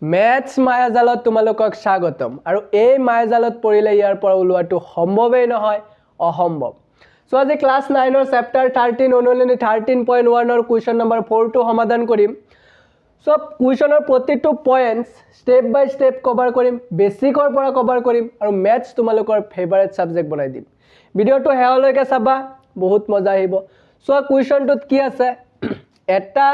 maths মায়াজালত তোমালোকক স্বাগতম আৰু এই মায়াজালত পৰিলে ইয়াৰ পৰা ওলোৱাটো সম্ভৱেই নহয় অসম্ভৱ সো আজি ক্লাস 9 ৰ চেপ্টাৰ 13 অনুলিনি 13.1 ৰ কুৱেশ্যন নম্বৰ 4 টো সমাধান কৰিম সো কুৱেশ্যনৰ প্ৰতিটো পইণ্টছ স্টেপ বাই স্টেপ কভাৰ কৰিম বেসিকৰ পৰা কভাৰ কৰিম আৰু ম্যাথছ তোমালোকৰ ফেভাৰিট সাবজেক্ট বনাই দিম ভিডিওটো হেলৈকে চাবা বহুত মজা আহিব সো কুৱেশ্যনটোত কি আছে এটা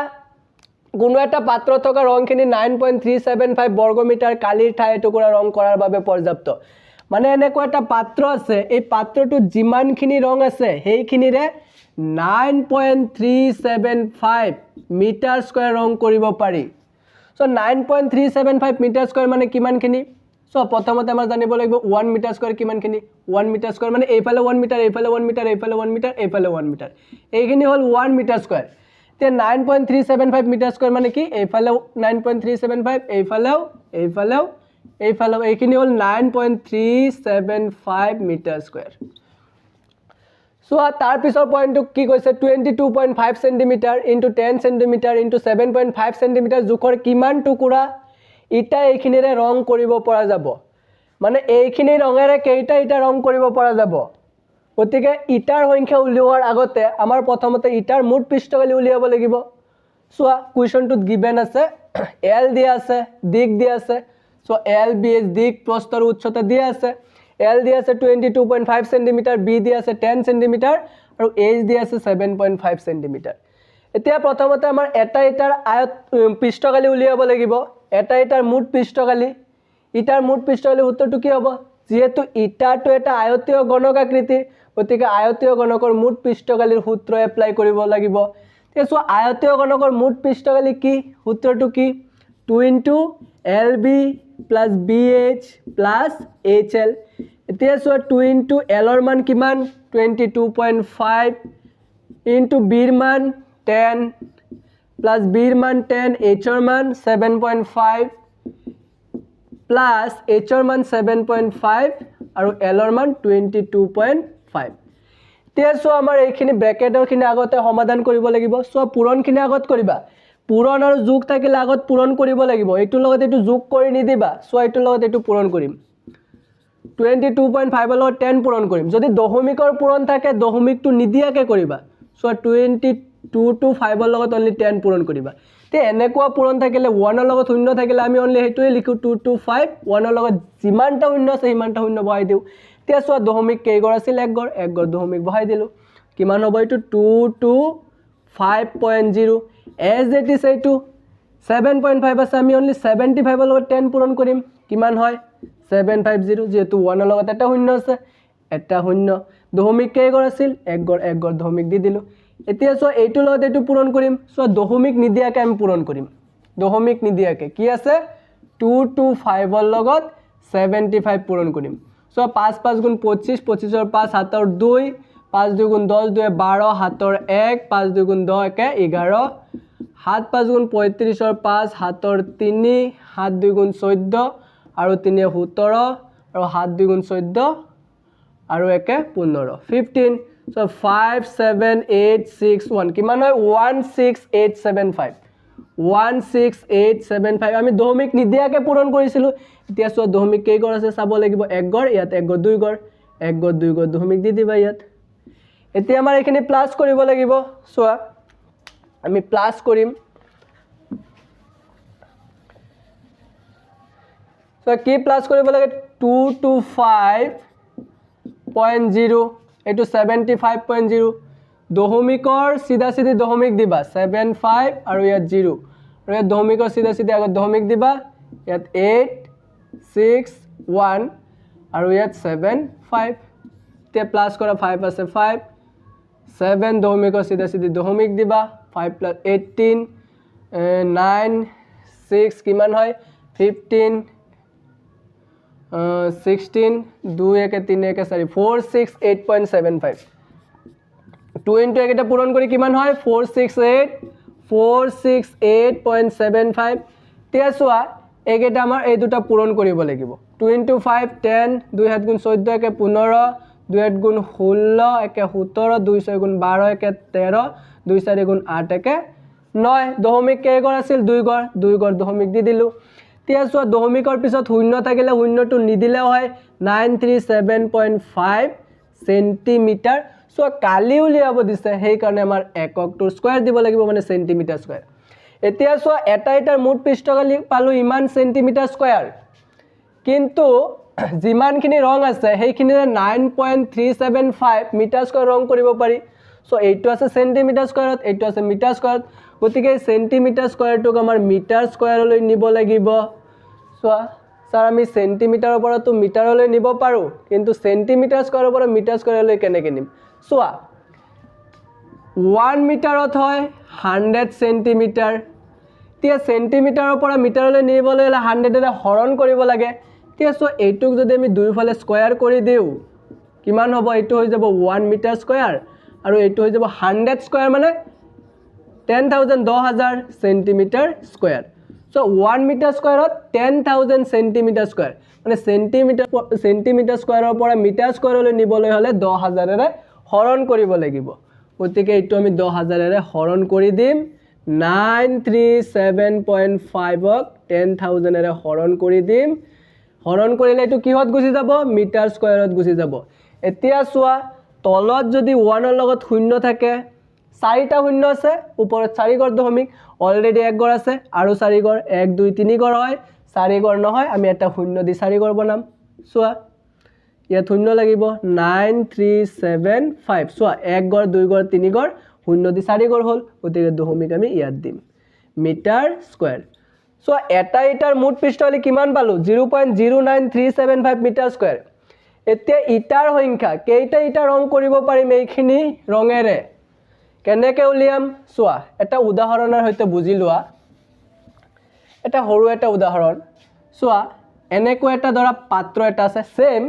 কোনো এটা পাত্ৰ থকা ৰংখিনি 9.375 বৰ্গমিটাৰ কালিৰ ঠাই টুকুৰা ৰং কৰাৰ বাবে পৰ্যাপ্ত মানে এনেকুৱা এটা পাত্ৰ আছে এই পাত্ৰটো যিমানখিনি ৰং আছে সেইখিনিৰে 9.375 মিটাৰ স্কয়াৰ ৰং কৰিব পাৰি সো 9.375 মিটাৰ স্কয়াৰ মানে কিমানখিনি সো প্ৰথমতে আমাৰ জানিব লাগিব 1 মিটাৰ স্কয়াৰ কিমানখিনি 1 মিটাৰ স্কয়াৰ মানে এইফালে 1 মিটাৰ এইফালে 1 মিটাৰ এইফালে 1 মিটাৰ এইফালে 1 মিটাৰ এইখিনি হল 1 মিটাৰ স্কয়াৰ তে 9.375 মিটাৰ স্কয়াৰ মানে কি এইফালে 9.375 এইফালেও এইফালেও এইফালেও এইখিনি হল 9.375 মিটাৰ স্কয়াৰ সো তাৰ পিছৰ পইণ্টটো কি কৈছে 22.5 সেন্টিমিটাৰ * 10 সেন্টিমিটাৰ * 7.5 সেন্টিমিটাৰ জোখৰ কিমান টুকুৰা ইটা এইখিনিৰে ৰং কৰিব পৰা যাব মানে এইখিনি ৰঙেৰে কেইটা ইটা ৰং কৰিব পৰা যাব গতিকে ইটাৰ সংখ্যা উলিওৱাৰ আগতে আমাৰ প্ৰথমতে ইটাৰ মুঠ পৃষ্ঠকালি উলিয়াব লাগিব সো কুৱেশ্যনটোত গিভেন আছে এল দিয়া আছে দিক দিয়া আছে সো এল বি এছ দিক প্ৰস্থৰ উচ্চতা দিয়া আছে এল দিয়া আছে 22.5 সেন্টিমিটাৰ বি দিয়া আছে 10 সেন্টিমিটাৰ আৰু এইচ দিয়া আছে 7.5 সেন্টিমিটাৰ এতিয়া প্ৰথমতে আমাৰ এটা ইটাৰ আয়ত পৃষ্ঠকালি উলিয়াব লাগিব এটা ইটাৰ মুঠ পৃষ্ঠকালি ইটাৰ মুঠ পৃষ্ঠকালি উত্তৰটো কি হ'ব যেহেতু ইটাটো এটা আয়তীয় গণক আকৃতিৰ গতিকে আয়তীয় গণকৰ মুঠ পৃষ্ঠকালিৰ সূত্ৰ এপ্লাই কৰিব লাগিব তেছো আয়তীয় গণকৰ মুঠ পৃষ্ঠকালি কি সূত্ৰটো কি 2 LB + BH + HL এতিয়া সো 2 L ৰ মান কিমান 22.5 * B ৰ মান 10 + B ৰ মান 10 H ৰ মান 7.5 + H ৰ মান 7.5 আৰু L ৰ মান 22.5 তেছো আমাৰ এইখিনি ব্ৰেকেটৰখিনি আগতে সমাধান কৰিব লাগিব সো পূৰণখিনি আগত কৰিবা পূৰণ আৰু যোগ থাকিলে আগত পূৰণ কৰিব লাগিব এইটো লগত এইটো যোগ কৰি নিদিবা সো এইটো লগত এইটো পূৰণ কৰিম 22.5 ৰ লগত 10 পূৰণ কৰিম যদি দশমিকৰ পূৰণ থাকে দশমিকটো নিদিয়াকে কৰিবা সো 22 to 5 ৰ লগত অনলি 10 পূৰণ কৰিবা তে এনেকুৱা পূৰণ থাকিলে 1 ৰ লগত শূন্য থাকিলে আমি অনলি হেতুৱে লিখো 2 to 5 1 ৰ লগত যিমানটা শূন্য আছে সিমানটা শূন্য বহাই দিও তে সো দশমিক কেইগৰ আছিল এক গৰ দশমিক বহাই দিলো কিমান হ'ব এটো 2 to 5.0 as it is এইটো 7.5 আছে আমি অনলি 75 ৰ লগত 10 পূৰণ কৰিম কিমান হয় 750 যেহেতু 1 ৰ লগত এটা শূন্য আছে এটা শূন্য দশমিক কেইগৰ আছিল এক গৰ দশমিক দি দিলো এতিয়া সো এইটো লগত এইটো পূৰণ কৰিম সো দশমিক নিদিয়াকে আমি পূৰণ কৰিম দশমিক নিদিয়াকে কি আছে 2 to 5 ৰ লগত 75 পূৰণ কৰিম সো 5 5 গুণ 25 25 ৰ 5 7 ৰ 2 5 2 গুণ 10 2 12 7 ৰ 1 5 2 গুণ 10 1 11 7 5 গুণ 35 ৰ 5 7 ৰ 3 7 2 গুণ 14 আৰু 3 17 আৰু 7 2 গুণ 14 আৰু 1 15 15 সো 5 7 8 6 1 কিমান হয় 16875 16875 আমি দশমিক নিদিয়াকে পূৰণ কৰিছিলো এতিয়া সো দশমিক কেইগৰ আছে চাব লাগিব এক গৰ ইয়াত এক গৰ দুই গৰ এক গৰ দুই গৰ দশমিক দি দিবা ইয়াত এতিয়া আমাৰ এখিনি প্লাস কৰিব লাগিব সো আমি প্লাস কৰিম সো কি প্লাস কৰিব লাগে 2 to 5.0 এটো 75.0 দশমিকৰ সিধা সিধি দশমিক দিবা 75 আৰু ইয়াত 0 আৰু ইয়াত দশমিকৰ সিধা সিধি আগত দশমিক দিবা ইয়াত 8 6 1 আৰু ইয়াত 7 5 তে প্লাস কৰা 5 আছে 5 7 দশমিকৰ সিধা সিধি দশমিক দিবা 5 + 18 9 6 কিমান হয় 15 16 2 1 3 1 4 468.75 2 into এটা পূৰণ কৰি কিমান হয় 468.75 তেছোৱা একেটা আমাৰ এই দুটা পূৰণ কৰিব লাগিব 2 into 5 10 2 7 গুণ 14 1 15 2 8 গুণ 16 1 17 2 6 গুণ 12 1 13 2 4 গুণ 8 1 9 দশমিক কেইগৰ আছিল দুই গৰ দশমিক দি দিলো এতিয়া চোৱা দশমিকৰ পিছত শূন্য থাকিলে শূন্যটো নিদিলেও হয় 937.5 সেন্টিমিটাৰ চোৱা কালি উলিয়াব দিছে সেইকাৰণে আমাৰ এককটোৰ স্কয়াৰ দিব লাগিব মানে সেন্টিমিটাৰ স্কয়াৰ এতিয়া চোৱা এটা এটাৰ মুঠ পৃষ্ঠকালি পালো ইমান সেন্টিমিটাৰ স্কয়াৰ কিন্তু যিমানখিনি ৰং আছে সেইখিনিৰে 9.375 মিটাৰ স্কয়াৰ ৰং কৰিব পাৰি সো এইটো আছে সেন্টিমিটাৰ স্কয়াৰত এইটো আছে মিটাৰ স্কয়াৰত গতিকে সেন্টিমিটাৰ স্কয়াৰটোক আমাৰ মিটাৰ স্কয়াৰলৈ নিব লাগিব চোৱা স্যাৰ আমি সেন্টিমিটাৰৰ পৰা তো মিটাৰলৈ নিব পাৰো কিন্তু সেন্টিমিটাৰ স্কয়াৰৰ পৰা মিটাৰ স্কয়াৰলৈ কেনেকৈ নিম চোৱা 1 মিটাৰত হয় 100 সেন্টিমিটাৰ তিয়া সেন্টিমিটাৰৰ পৰা মিটাৰলৈ নিবলৈ হলে 100 এৰে হৰণ কৰিব লাগে তিয়া সো এইটোক যদি আমি দুইফালে স্কয়াৰ কৰি দিও কিমান হ'ব এইটো হৈ যাব 1 মিটাৰ স্কয়াৰ আৰু এইটো হৈ যাব 100 স্কয়াৰ মানে 10000 সেন্টিমিটাৰ স্কয়াৰ সো 1 মিটাৰ স্কয়াৰত 10000 সেন্টিমিটাৰ স্কয়াৰ মানে সেন্টিমিটাৰ স্কয়াৰৰ পৰা মিটাৰ স্কয়াৰলৈ নিবলৈ হলে 10000 এৰে হৰণ কৰিব লাগিব গতিকে এইটো আমি 10000 এৰে হৰণ কৰি দিম 937.5 ক 10000 এৰে হৰণ কৰি দিম হৰণ কৰিলে এইটো কিহত গুছি যাব মিটাৰ স্কয়াৰত গুছি যাব এতিয়া চোৱা তলত যদি 1 ৰ লগত শূন্য থাকে 4টা শূন্য আছে ওপৰত 4 গড় দশমিক অলৰেডি 1 গড় আছে আৰু 4 গড় 1 2 3 গড় হয় 4 গড় নহয় আমি এটা শূন্য দি 4 গড় বনাম চোৱা ইয়াত শূন্য লাগিব 9375 চোৱা 1 গড় 2 গড় 3 গড় শূন্য দি 4 গড় হল গতিকে দশমিক আমি ইয়াত দিম মিটাৰ স্কয়াৰ সো এটা ইটাৰ মুঠ পৃষ্ঠকালি কিমান পালো 0.09375 মিটাৰ স্কয়াৰ এতিয়া ইটাৰ সংখ্যা কেইটা ইটা ৰং কৰিব পাৰিম এইখিনি ৰঙেৰে কেনেকৈ উলিয়াম চোৱা এটা উদাহৰণৰ সৈতে বুজি লোৱা এটা সৰু এটা উদাহৰণ চোৱা এনেকৈ এটা ধৰা পাত্ৰ এটা আছে সেম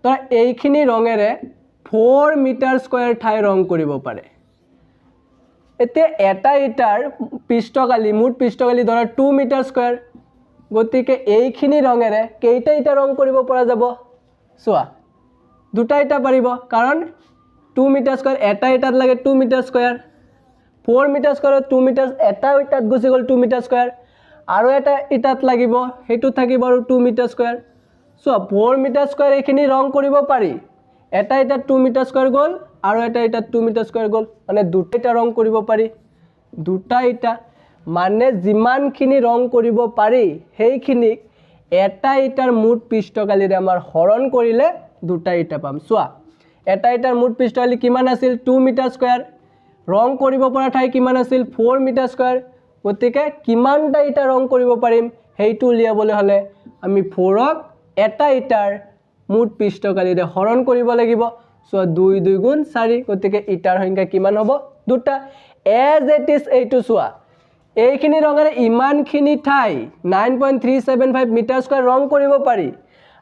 ধৰা এইখিনি ৰঙেৰে 4 মিটাৰ স্কয়াৰ ঠাই ৰং কৰিব পাৰে এতিয়া এটা ইটাৰ পৃষ্ঠকালি মুঠ পৃষ্ঠকালি ধৰা 2 মিটাৰ স্কয়াৰ গতিকে এইখিনি ৰঙেৰে কেইটা ইটা ৰং কৰিব পৰা যাব চোৱা দুটা ইটা পাৰিব কাৰণ 2 মিটাৰ স্কয়াৰ এটা ইটাত লাগে 2 মিটাৰ স্কয়াৰ 4 মিটাৰ স্কয়াৰত 2 মিটাৰ এটা ইটাত গুছি গল 2 মিটাৰ স্কয়াৰ আৰু এটা ইটাত লাগিব হেতু থাকিব আৰু 2 metre square so 4 metre square এইখিনি ৰং কৰিব পাৰি এটা ইটাত 2 মিটাৰ স্কয়াৰ গল আৰু এটা ইটাত 2 মিটাৰ স্কয়াৰ গল মানে দুটা ইটা ৰং কৰিব পাৰি দুটা ইটা মানে যিমানখিনি ৰং কৰিব পাৰি সেইখিনি এটা ইটাৰ মুঠ পৃষ্ঠকালিৰে আমাৰ হৰণ কৰিলে দুটা ইটা পাম চোৱা এটা ইটাৰ মুঠ পৃষ্ঠকালি কিমান আছিল 2 মিটাৰ স্কয়াৰ ৰং কৰিব পৰা ঠাই কিমান আছিল 4 মিটাৰ স্কয়াৰ গতিকে কিমানটা ইটা ৰং কৰিব পাৰিম হেইটো উলিয়াবলৈ হলে আমি 4 ক এটা ইটাৰ মুঠ পৃষ্ঠকালিৰে হৰণ কৰিব লাগিব সো 2 2 গুণ 4 গতিকে ইটাৰ সংখ্যা কিমান হ'ব দুটা এজ ইট ইজ এইটো চোৱা এইখিনি ৰঙেৰে ইমানখিনি ঠাই 9.375 মিটাৰ স্কয়াৰ ৰং কৰিব পাৰি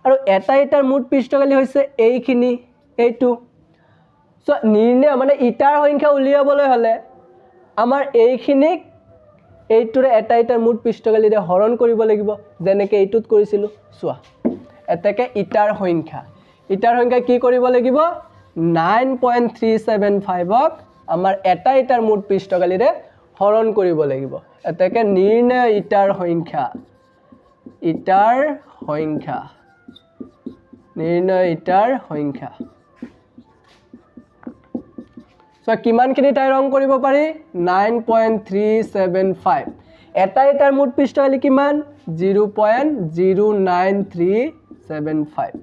আৰু এটা ইটাৰ মুঠ পৃষ্ঠকালি হৈছে এইখিনি এইটো সো নিৰ্ণয় মানে ইটাৰ সংখ্যা উলিয়াবলৈ হলে আমাৰ এইখিনিক এইটোৰে এটা ইটাৰ মুঠ পৃষ্ঠকালিৰে হৰণ কৰিব লাগিব যেনেকৈ এইটোত কৰিছিলো চোৱা এতেকে ইটাৰ সংখ্যা কি কৰিব লাগিব 9.375 ক আমাৰ এটা ইটাৰ মুঠ পৃষ্ঠকালিৰে হৰণ কৰিব লাগিব এতেকে নিৰ্ণয় ইটাৰ সংখ্যা নিৰ্ণয় ইটাৰ সংখ্যা সো কিমানখিনি ঠাই ৰং কৰিব পাৰি 9.375 এটা ইটাৰ মুঠ পৃষ্ঠকালি কিমান 0.09375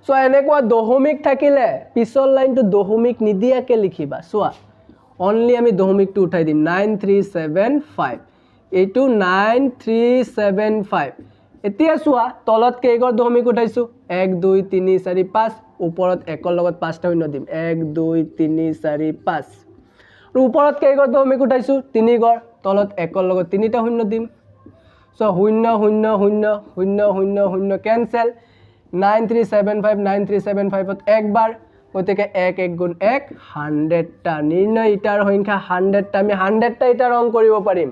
সো এনেকুৱা দশমিক থাকিলে পিছৰ লাইনটো দশমিক নিদিয়াকে লিখিবা চোৱা অনলি আমি দশমিকটো উঠাই দিম 9375 এইটো 9375 এতিয়া চোৱা তলত কেইগৰ দশমিক উঠাইছো 1 2 3 4 5 ওপৰত একৰ লগত 5টা শূন্য দিম 1 2 3 4 5 আৰু ওপৰত কেইগৰ দশমিক উঠাইছো 3 গৰ তলত একৰ লগত 3টা শূন্য দিম সো 0 0 0 0 0 0 কেনসেল 9375 ত একবাৰ গতিকে 1 1 গুণ 1 100টা নিৰ্ণয় ইটাৰ সংখ্যা 100টা আমি 100টা ইটা ৰং কৰিব পাৰিম